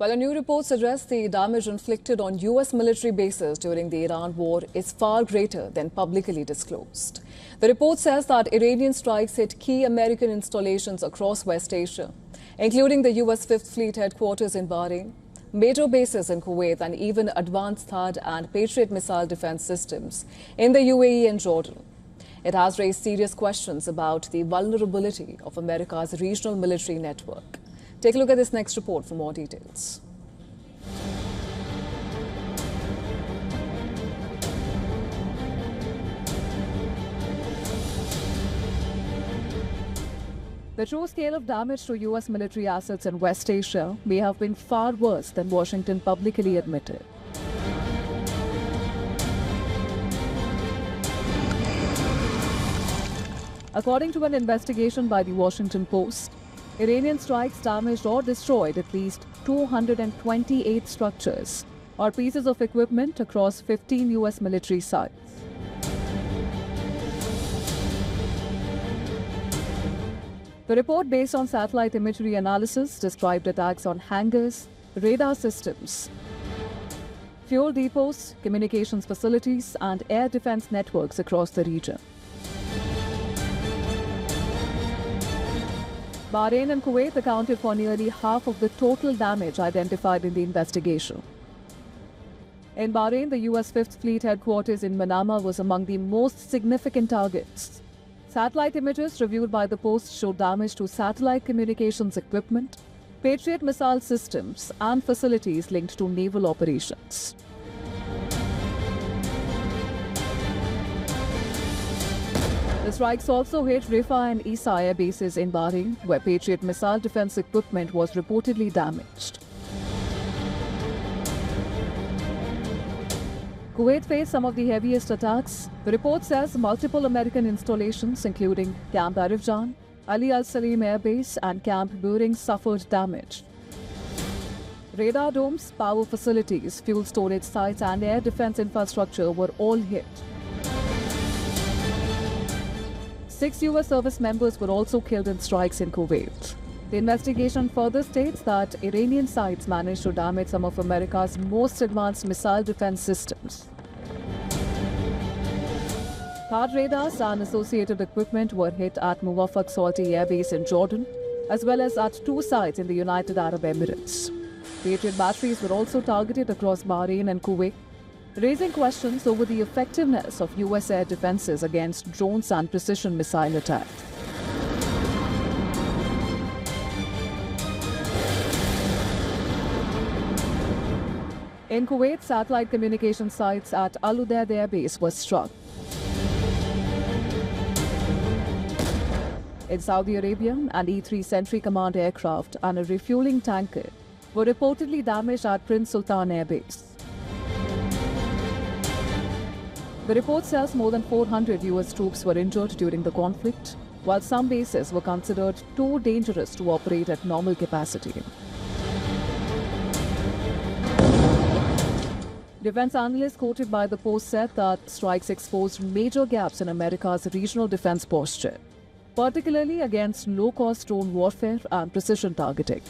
While a new report suggests the damage inflicted on U.S. military bases during the Iran war is far greater than publicly disclosed. The report says that Iranian strikes hit key American installations across West Asia, including the U.S. Fifth Fleet headquarters in Bahrain, major bases in Kuwait, and even advanced THAAD and Patriot missile defense systems in the UAE and Jordan. It has raised serious questions about the vulnerability of America's regional military network. Take a look at this next report for more details. The true scale of damage to U.S. military assets in West Asia may have been far worse than Washington publicly admitted. According to an investigation by the Washington Post, Iranian strikes damaged or destroyed at least 228 structures or pieces of equipment across 15 U.S. military sites. The report, based on satellite imagery analysis, described attacks on hangars, radar systems, fuel depots, communications facilities, and air defense networks across the region. Bahrain and Kuwait accounted for nearly half of the total damage identified in the investigation. In Bahrain, the U.S. Fifth Fleet headquarters in Manama was among the most significant targets. Satellite images reviewed by the Post showed damage to satellite communications equipment, Patriot missile systems, and facilities linked to naval operations. The strikes also hit Rifah and Isa air bases in Bahrain, where Patriot missile defense equipment was reportedly damaged. Kuwait faced some of the heaviest attacks. The report says multiple American installations, including Camp Arifjan, Ali Al Salim Air Base, and Camp Buring, suffered damage. Radar domes, power facilities, fuel storage sites, and air defense infrastructure were all hit. 6 U.S. service members were also killed in strikes in Kuwait. The investigation further states that Iranian sites managed to damage some of America's most advanced missile defense systems. THAAD radars and associated equipment were hit at Muwafaq Salti Air Base in Jordan, as well as at 2 sites in the United Arab Emirates. Patriot batteries were also targeted across Bahrain and Kuwait, raising questions over the effectiveness of U.S. air defenses against drones and precision missile attacks. In Kuwait, satellite communication sites at Al Udeid Air Base were struck. In Saudi Arabia, an E-3 Sentry Command aircraft and a refueling tanker were reportedly damaged at Prince Sultan Air Base. The report says more than 400 U.S. troops were injured during the conflict, while some bases were considered too dangerous to operate at normal capacity. Defense analysts quoted by the Post said that strikes exposed major gaps in America's regional defense posture, particularly against low-cost drone warfare and precision targeting.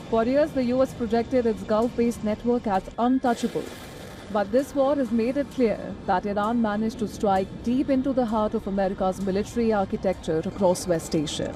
For years, the U.S. projected its Gulf-based network as untouchable. But this war has made it clear that Iran managed to strike deep into the heart of America's military architecture across West Asia.